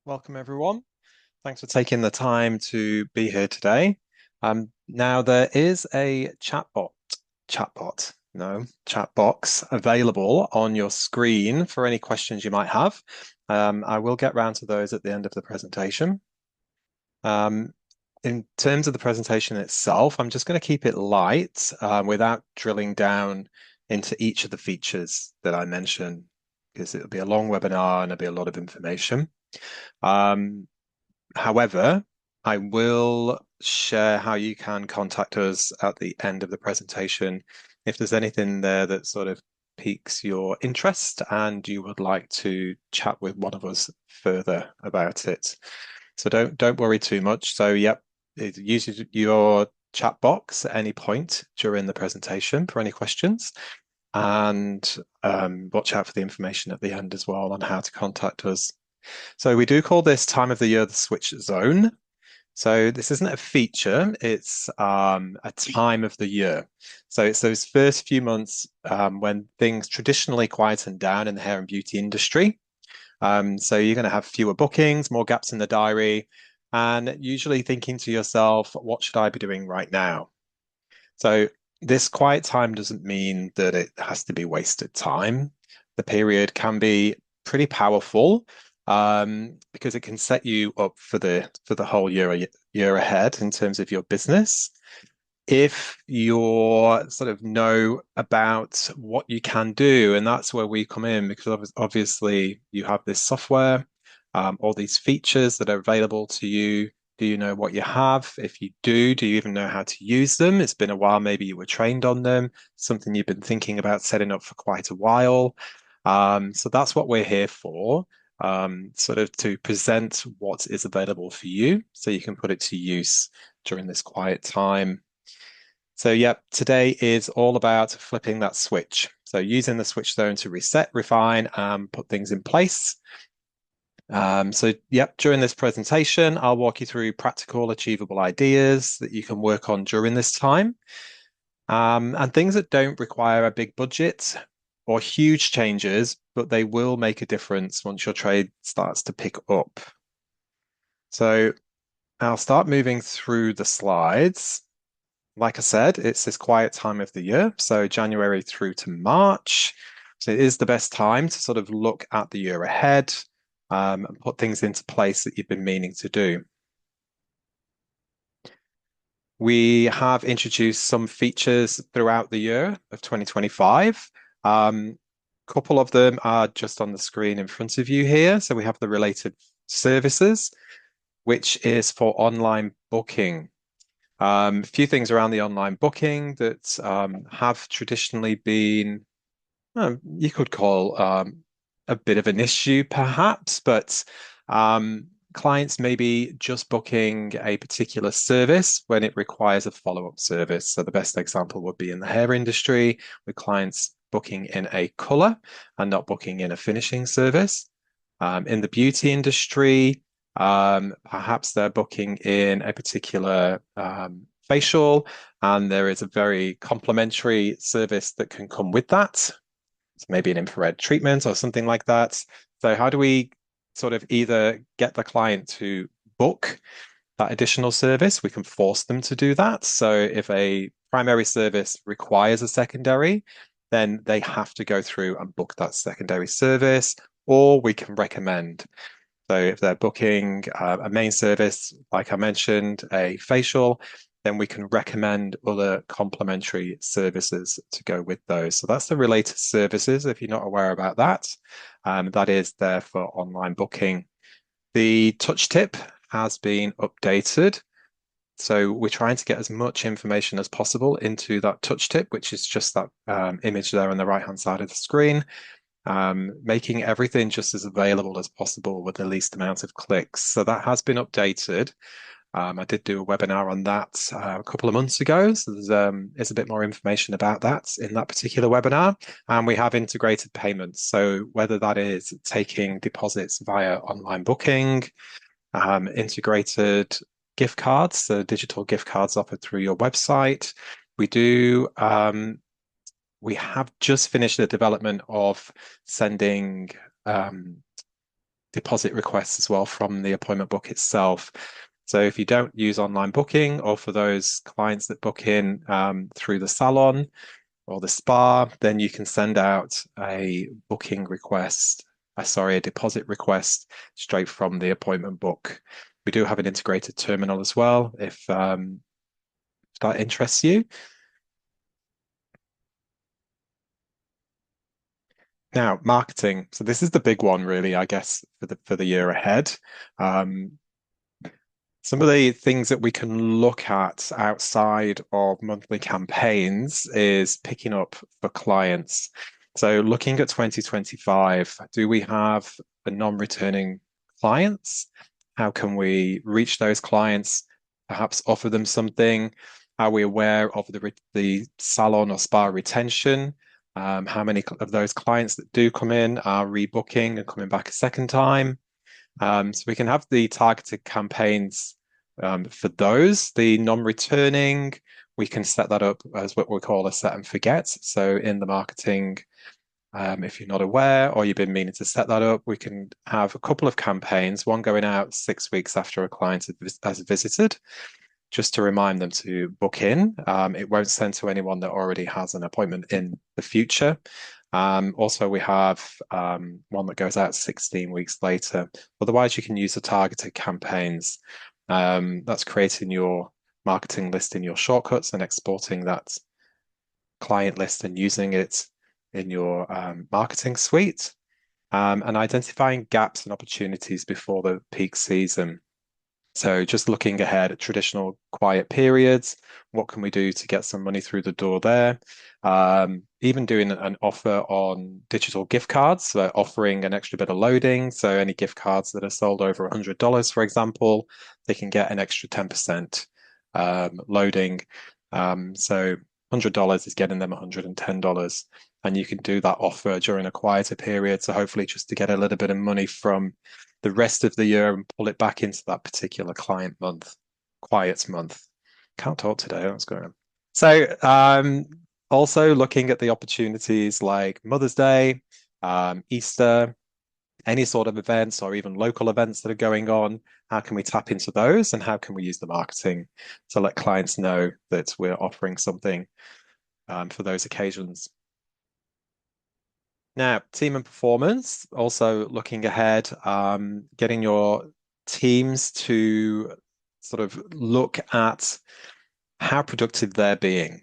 Welcome, everyone. Thanks for taking the time to be here today. Now there is a chat box available on your screen for any questions you might have. I will get round to those at the end of the presentation. In terms of the presentation itself, I'm just going to keep it light without drilling down into each of the features that I mentioned, because it'll be a long webinar and there'll be a lot of information. However, I will share how you can contact us at the end of the presentation if there's anything there that sort of piques your interest and you would like to chat with one of us further about it. So don't worry too much. So yep, use your chat box at any point during the presentation for any questions. And watch out for the information at the end as well on how to contact us. So we do call this time of the year the switch zone. So this isn't a feature, it's a time of the year. So it's those first few months when things traditionally quieten down in the hair and beauty industry. So you're going to have fewer bookings, more gaps in the diary, and usually thinking to yourself, what should I be doing right now? So this quiet time doesn't mean that it has to be wasted time. The period can be pretty powerful because it can set you up for the whole year ahead in terms of your business. If you sort of know about what you can do, and that's where we come in, because obviously you have this software, all these features that are available to you. Do you know what you have? If you do you even know how to use them? It's been a while, maybe you were trained on them, something you've been thinking about setting up for quite a while. So that's what we're here for, sort of to present what is available for you so you can put it to use during this quiet time. So, yep, today is all about flipping that switch. So, using the switch zone to reset, refine, and put things in place. Yep, during this presentation, I'll walk you through practical, achievable ideas that you can work on during this time, and things that don't require a big budget or huge changes, but they will make a difference once your trade starts to pick up. So, I'll start moving through the slides. Like I said, it's this quiet time of the year, so January through to March. So it is the best time to sort of look at the year ahead and put things into place that you've been meaning to do. We have introduced some features throughout the year of 2025. A couple of them are just on the screen in front of you here. So we have the related services, which is for online booking. A few things around the online booking that have traditionally been, you could call a bit of an issue, perhaps, but clients may be just booking a particular service when it requires a follow-up service. So the best example would be in the hair industry, with clients booking in a color and not booking in a finishing service. In the beauty industry, perhaps they're booking in a particular facial, and there is a very complimentary service that can come with that. So maybe an infrared treatment or something like that. So, how do we sort of either get the client to book that additional service? We can force them to do that. So, if a primary service requires a secondary, then they have to go through and book that secondary service, or we can recommend. So if they're booking a main service, like I mentioned, a facial, then we can recommend other complementary services to go with those. So that's the related services. If you're not aware about that, that is there for online booking. The touch tip has been updated. So we're trying to get as much information as possible into that touch tip, which is just that image there on the right-hand side of the screen, making everything just as available as possible with the least amount of clicks. So that has been updated. I did do a webinar on that a couple of months ago. So there's a bit more information about that in that particular webinar. And we have integrated payments. So whether that is taking deposits via online booking, integrated gift cards, so digital gift cards offered through your website. We do we have just finished the development of sending deposit requests as well from the appointment book itself. So if you don't use online booking, or for those clients that book in through the salon or the spa, then you can send out a booking request, sorry, a deposit request straight from the appointment book. We do have an integrated terminal as well, if that interests you. Now, marketing. So this is the big one, really, I guess, for the year ahead. Um, Some of the things that we can look at outside of monthly campaigns is picking up for clients. So looking at 2025, do we have a non-returning clients? How can we reach those clients? Perhaps offer them something? Are we aware of the salon or spa retention? How many of those clients that do come in are rebooking and coming back a second time? So we can have the targeted campaigns for those. The non-returning, we can set that up as what we call a set and forget. So in the marketing, if you're not aware or you've been meaning to set that up, we can have a couple of campaigns, one going out 6 weeks after a client has visited, just to remind them to book in. It won't send to anyone that already has an appointment in the future. Also, we have one that goes out 16 weeks later. Otherwise, you can use the targeted campaigns. That's creating your marketing list in your shortcuts and exporting that client list and using it in your marketing suite, and identifying gaps and opportunities before the peak season. So just looking ahead at traditional quiet periods, what can we do to get some money through the door there? Even doing an offer on digital gift cards, so offering an extra bit of loading. So any gift cards that are sold over $100, for example, they can get an extra 10% loading. So $100 is getting them $110. And you can do that offer during a quieter period. So hopefully just to get a little bit of money from the rest of the year and pull it back into that particular client month, quiet month. Can't talk today. What's going on? So, also looking at the opportunities like Mother's Day, Easter, any sort of events or even local events that are going on. How can we tap into those and how can we use the marketing to let clients know that we're offering something for those occasions? Now, team and performance, also looking ahead, getting your teams to sort of look at how productive they're being,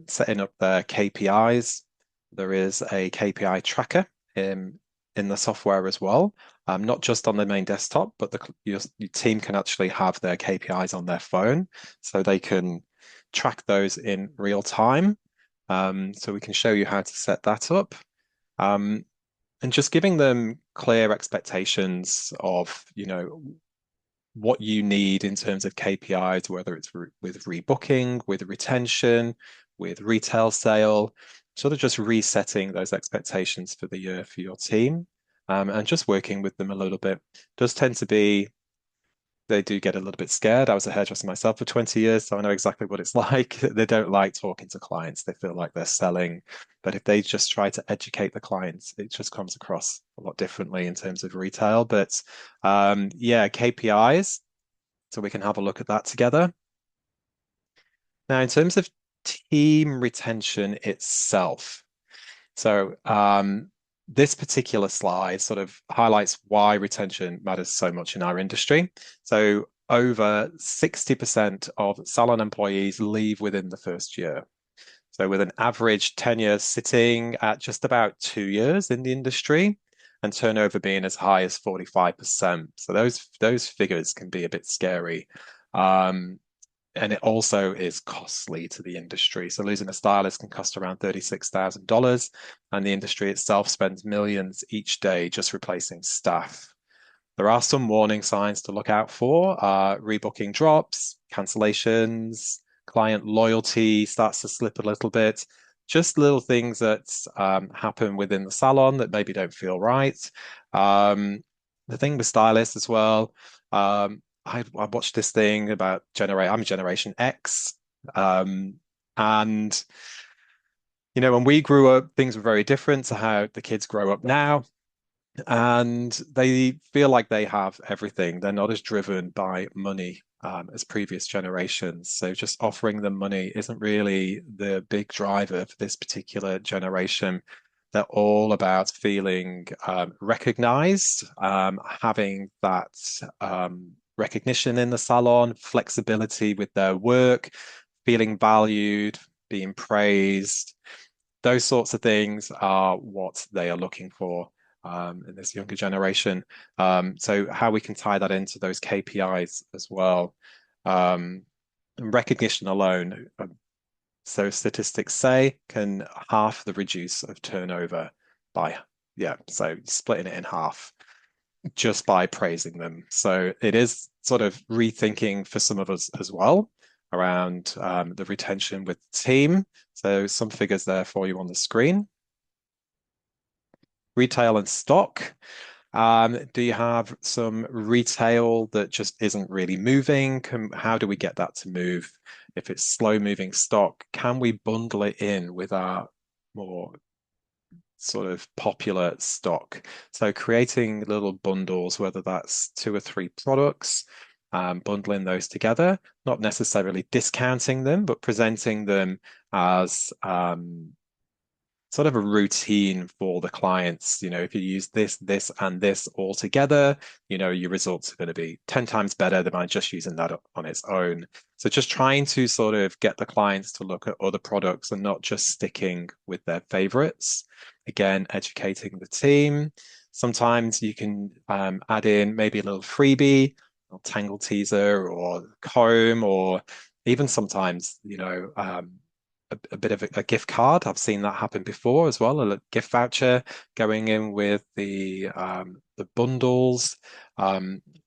setting up their KPIs. There is a KPI tracker in the software as well, not just on the main desktop, but your team can actually have their KPIs on their phone, so they can track those in real time. So we can show you how to set that up. Um, and just giving them clear expectations of, what you need in terms of KPIs, whether it's with rebooking, with retention, with retail sale, sort of just resetting those expectations for the year for your team, and just working with them a little bit. Does tend to be they do get a little bit scared. I was a hairdresser myself for 20 years, so I know exactly what it's like. They don't like talking to clients. They feel like they're selling. But if they just try to educate the clients, it just comes across a lot differently in terms of retail. But yeah, KPIs. So we can have a look at that together. Now, in terms of team retention itself, so this particular slide sort of highlights why retention matters so much in our industry. So over 60% of salon employees leave within the first year. So with an average tenure sitting at just about 2 years in the industry and turnover being as high as 45%. So those figures can be a bit scary. And it also is costly to the industry. So losing a stylist can cost around $36,000, and the industry itself spends millions each day just replacing staff. There are some warning signs to look out for. Rebooking drops, cancellations, client loyalty starts to slip a little bit. Just little things that happen within the salon that maybe don't feel right. The thing with stylists as well, I watched this thing about I'm Generation X. And when we grew up, things were very different to how the kids grow up now. and they feel like they have everything. They're not as driven by money as previous generations. So just offering them money isn't really the big driver for this particular generation. They're all about feeling recognized, having that recognition in the salon, flexibility with their work, feeling valued, being praised. Those sorts of things are what they are looking for in this younger generation. So how we can tie that into those KPIs as well. Recognition alone, so statistics say, can half the reduce of turnover by, yeah, so splitting it in half just by praising them. So it is sort of rethinking for some of us as well around the retention with the team. So some figures there for you on the screen. Retail and stock. Do you have some retail that just isn't really moving? How do we get that to move? If it's slow moving stock, can we bundle it in with our more sort of popular stock? So creating little bundles, whether that's 2 or 3 products, bundling those together, not necessarily discounting them, but presenting them as sort of a routine for the clients. If you use this, and this all together, your results are going to be 10 times better than by just using that on its own. So just trying to sort of get the clients to look at other products and not just sticking with their favorites. Again, educating the team. Sometimes you can add in maybe a little freebie, or tangle teaser, or comb, or even sometimes, a bit of a gift card. I've seen that happen before as well, a gift voucher going in with the bundles.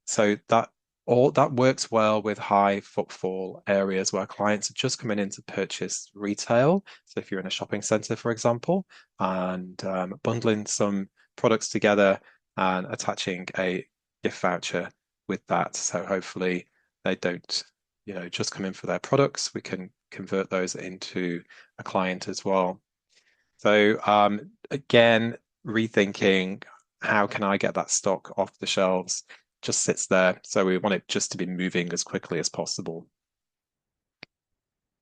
So that works well with high footfall areas where clients are just coming in to purchase retail. So if you're in a shopping center, for example, and bundling some products together and attaching a gift voucher with that. So hopefully they don't, just come in for their products. We can convert those into a client as well. So again, rethinking how can I get that stock off the shelves? Just sits there. So we want it just to be moving as quickly as possible.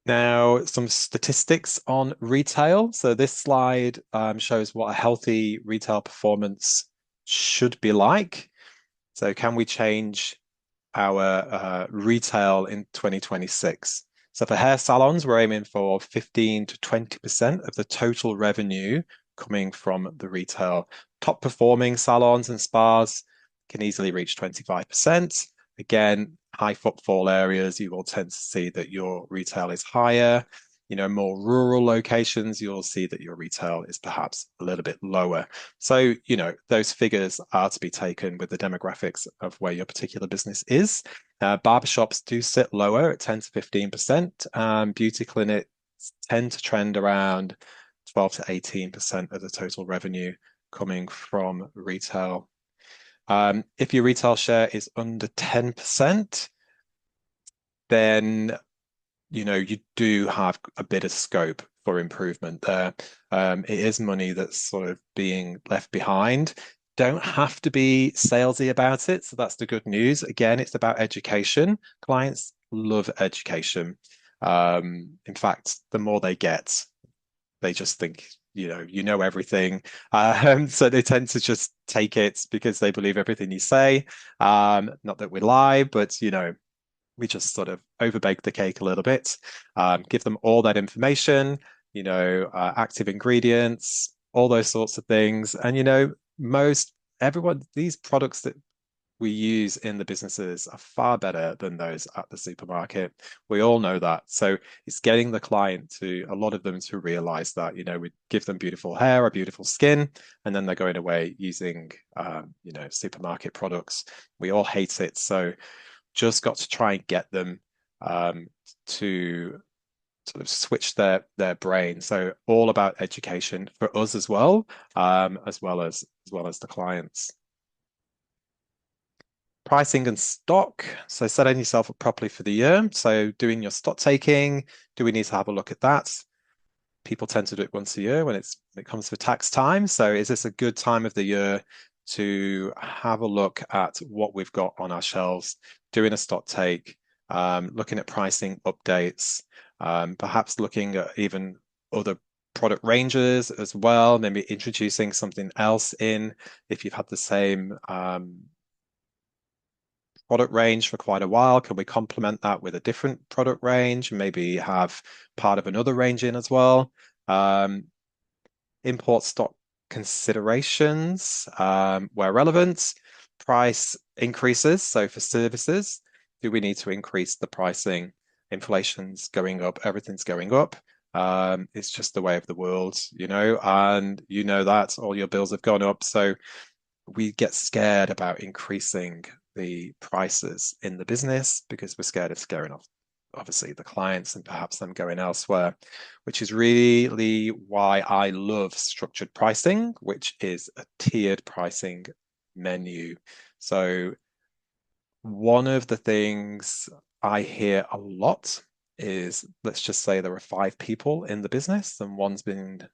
Now, some statistics on retail. So this slide shows what a healthy retail performance should be like. So can we change our retail in 2026? So for hair salons, we're aiming for 15 to 20% of the total revenue coming from the retail. Top performing salons and spas can easily reach 25%. Again, high footfall areas, you will tend to see that your retail is higher. More rural locations, you'll see that your retail is perhaps a little bit lower. So, those figures are to be taken with the demographics of where your particular business is. Barbershops do sit lower at 10 to 15%. Beauty clinics tend to trend around 12 to 18% of the total revenue coming from retail. If your retail share is under 10%, then you do have a bit of scope for improvement there. It is money that's sort of being left behind. Don't have to be salesy about it. So that's the good news. Again, it's about education. Clients love education. In fact, the more they get, they just think, everything. So they tend to just take it because they believe everything you say. Not that we lie, but we just sort of overbake the cake a little bit, give them all that information, active ingredients, all those sorts of things. And, most everyone, these products that we use in the businesses are far better than those at the supermarket. We all know that. So it's getting the client to, a lot of them, to realize that, we give them beautiful hair or beautiful skin, and then they're going away using, supermarket products. We all hate it. So just got to try and get them to sort of switch their brain. So all about education for us as well, as well as the clients. Pricing and stock. So setting yourself up properly for the year. So doing your stock taking. Do we need to have a look at that? People tend to do it once a year when it comes to tax time. So is this a good time of the year to have a look at what we've got on our shelves, doing a stock take, looking at pricing updates, perhaps looking at even other product ranges as well, maybe introducing something else in if you've had the same product range for quite a while. Can we complement that with a different product range? Maybe have part of another range in as well. Um, import stock considerations where relevant, price increases. So for services, do we need to increase the pricing? Inflation's going up, everything's going up. It's just the way of the world, and you know that all your bills have gone up. So we get scared about increasing the prices in the business because we're scared of scaring off, obviously, the clients and perhaps them going elsewhere, which is really why I love structured pricing, which is a tiered pricing menu. So, one of the things I hear a lot is, let's just say there are 5 people in the business and one's been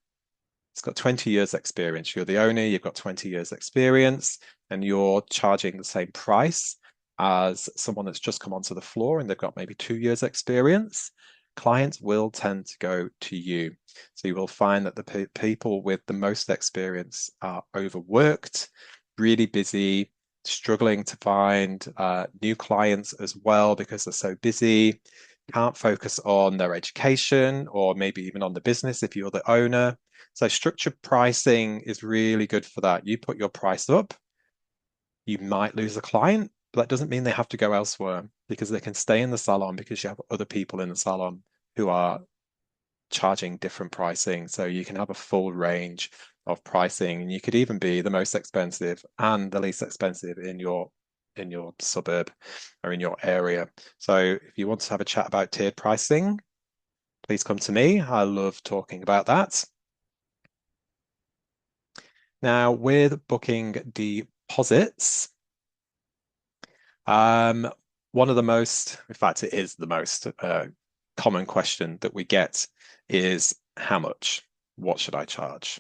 it's got 20 years experience. You're the owner, you've got 20 years experience, and you're charging the same price as someone that's just come onto the floor and they've got maybe 2 years experience. Clients will tend to go to you. So you will find that the people with the most experience are overworked, really busy, struggling to find new clients as well because they're so busy, can't focus on their education or maybe even on the business if you're the owner. So structured pricing is really good for that. You put your price up, you might lose a client, but that doesn't mean they have to go elsewhere because they can stay in the salon because you have other people in the salon who are charging different pricing. So you can have a full range of pricing, and you could even be the most expensive and the least expensive in your suburb or in your area. So if you want to have a chat about tiered pricing, please come to me. I love talking about that. Now, with booking deposits, um, one of the most, in fact, it is the most common question that we get is how much? What should I charge?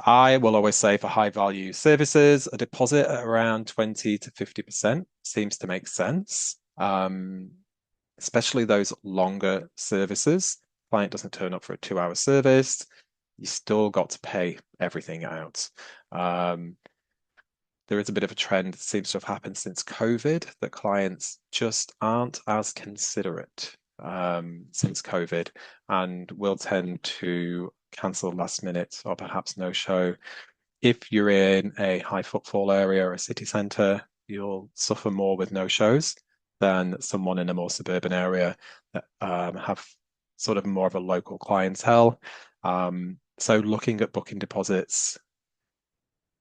I will always say for high value services, a deposit at around 20 to 50% seems to make sense, especially those longer services. Client doesn't turn up for a 2 hour service, you still got to pay everything out. Um, there is a bit of a trend that seems to have happened since COVID that clients just aren't as considerate since COVID and will tend to cancel last minute or perhaps no show. If you're in a high footfall area or a city centre, you'll suffer more with no shows than someone in a more suburban area that have sort of more of a local clientele. So looking at booking deposits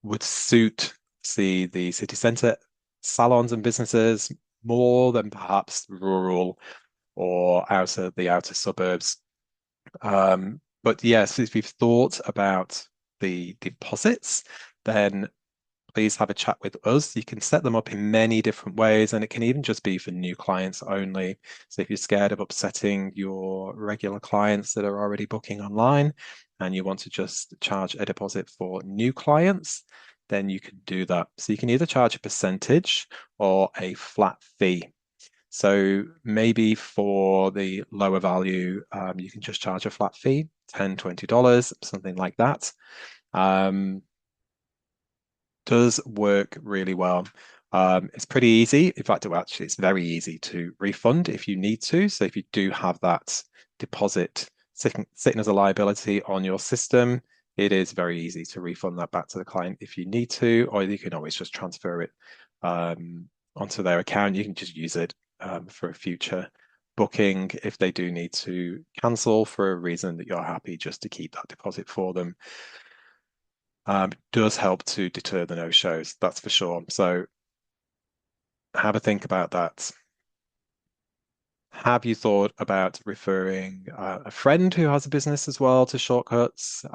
would suit the city centre salons and businesses more than perhaps rural or the outer suburbs. But yes, if you've thought about the deposits, then please have a chat with us. You can set them up in many different ways, and it can even just be for new clients only. So if you're scared of upsetting your regular clients that are already booking online and you want to just charge a deposit for new clients, then you can do that. So you can either charge a percentage or a flat fee. So maybe for the lower value, you can just charge a flat fee, $10, $20, something like that. Does work really well. It's pretty easy. In fact, actually, it's very easy to refund if you need to. So if you do have that deposit sitting as a liability on your system, it is very easy to refund that back to the client if you need to, or you can always just transfer it onto their account. You can just use it for a future booking if they do need to cancel for a reason that you're happy just to keep that deposit for them. Does help to deter the no-shows, that's for sure. So have a think about that. Have you thought about referring a friend who has a business as well to Shortcuts?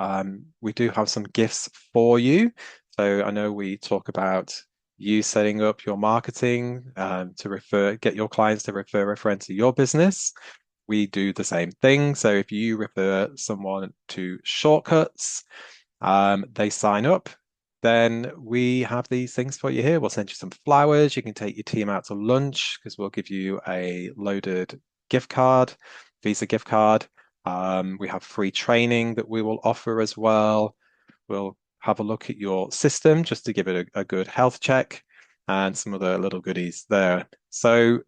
We do have some gifts for you. So I know we talk about you setting up your marketing to get your clients to refer a friend to your business. We do the same thing. So if you refer someone to Shortcuts, they sign up. then we have these things for you here. We'll send you some flowers. You can take your team out to lunch because we'll give you a loaded gift card, Visa gift card. We have free training that we will offer as well. We'll have a look at your system just to give it a good health check and some other little goodies there. So,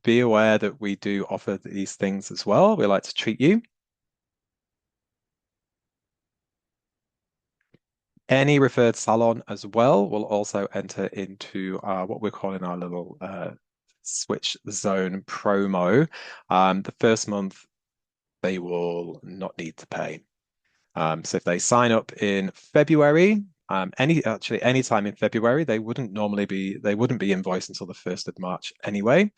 be aware that we do offer these things as well. We like to treat you. Any referred salon as well will also enter into what we're calling our little switch zone promo. The first month, they will not need to pay. So if they sign up in February, any time in February, they wouldn't be invoiced until the 1st of March anyway.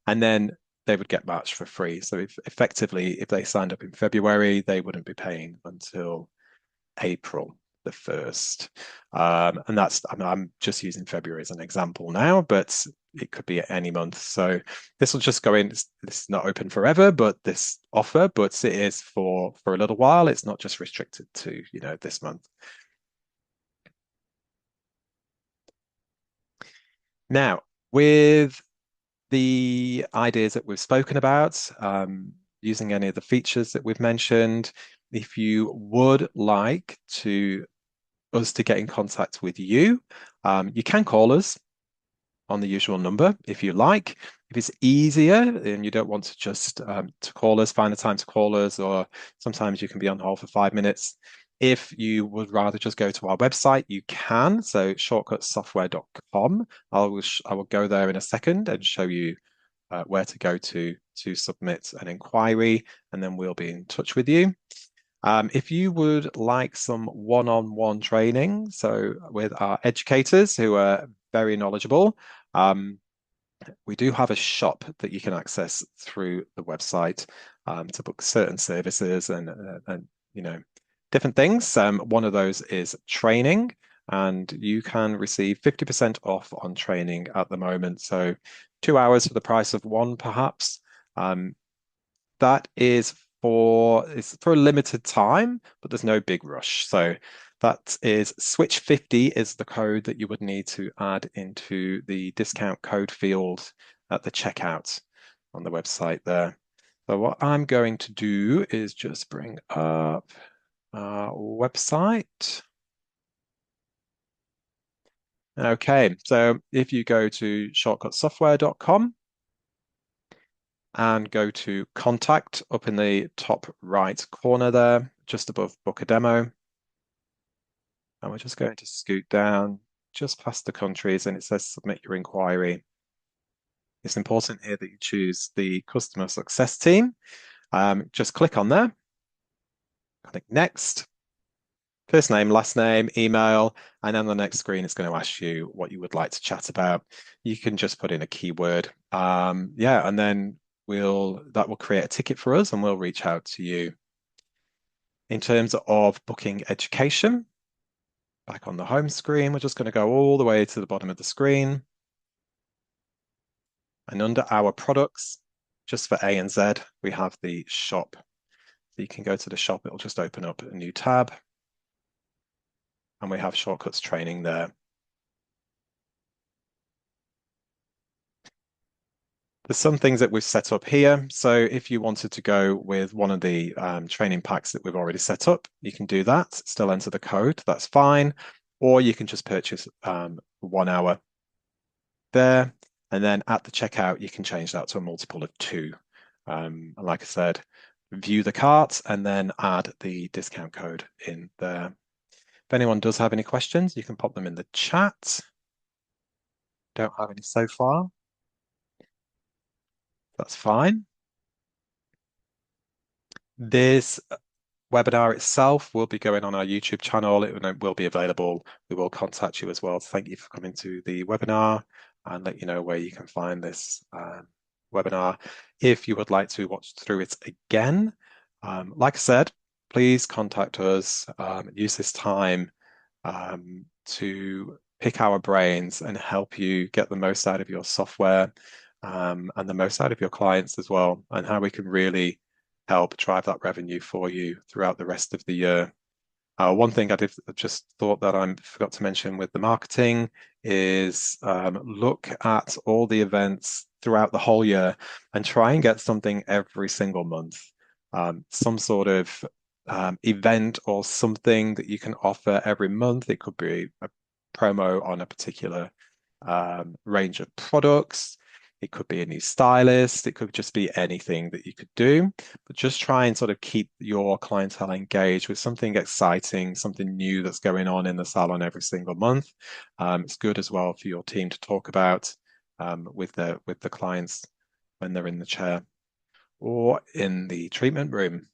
And then they would get matched for free. So if they signed up in February, they wouldn't be paying until April the 1st. And I'm just using February as an example now, but it could be any month. So this will just go in. This is not open forever, but this offer, but it is for a little while. It's not just restricted to, this month. Now, with the ideas that we've spoken about, using any of the features that we've mentioned, if you would like us to get in contact with you, you can call us on the usual number if you like. If it's easier and you don't want to just to call us, find the time to call us, or sometimes you can be on hold for 5 minutes. If you would rather just go to our website, you can. So shortcutsoftware.com. I will go there in a second and show you where to go to submit an inquiry, and then we'll be in touch with you. If you would like some one-on-one training, so with our educators who are very knowledgeable, we do have a shop that you can access through the website to book certain services and different things. One of those is training, and you can receive 50% off on training at the moment. So 2 hours for the price of one, perhaps. That is it's for a limited time, but there's no big rush. So that is Switch 50 is the code that you would need to add into the discount code field at the checkout on the website there. So what I'm going to do is just bring up our website. Okay, so if you go to shortcutsoftware.com, and go to contact up in the top right corner there, just above book a demo. And we're just going to scoot down just past the countries and it says submit your inquiry. It's important here that you choose the customer success team. Just click on there, click next, first name, last name, email, and then the next screen it's going to ask you what you would like to chat about. You can just put in a keyword. Yeah, and then that will create a ticket for us and we'll reach out to you. In terms of booking education, back on the home screen, we're just going to go all the way to the bottom of the screen. And under our products, just for A and Z, we have the shop. So you can go to the shop, it'll just open up a new tab. And we have shortcuts training there. There's some things that we've set up here. So if you wanted to go with one of the training packs that we've already set up, you can do that. Still enter the code, that's fine. Or you can just purchase 1 hour there. And then at the checkout, you can change that to a multiple of 2. And like I said, view the cart and then add the discount code in there. If anyone does have any questions, you can pop them in the chat. Don't have any so far. That's fine. This webinar itself will be going on our YouTube channel. It will be available. We will contact you as well. Thank you for coming to the webinar and let you know where you can find this webinar. If you would like to watch through it again, like I said, please contact us. Use this time to pick our brains and help you get the most out of your software and the most out of your clients as well, and how we can really help drive that revenue for you throughout the rest of the year. One thing I just thought that I forgot to mention with the marketing is look at all the events throughout the whole year and try and get something every single month. Some sort of event or something that you can offer every month. It could be a promo on a particular range of products. It could be a new stylist. It could just be anything that you could do. But just try and sort of keep your clientele engaged with something exciting, something new that's going on in the salon every single month. It's good as well for your team to talk about with the clients when they're in the chair or in the treatment room.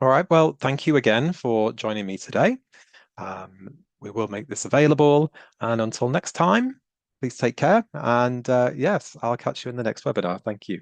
All right. Well, thank you again for joining me today. We will make this available. And until next time, please take care. And yes, I'll catch you in the next webinar. Thank you.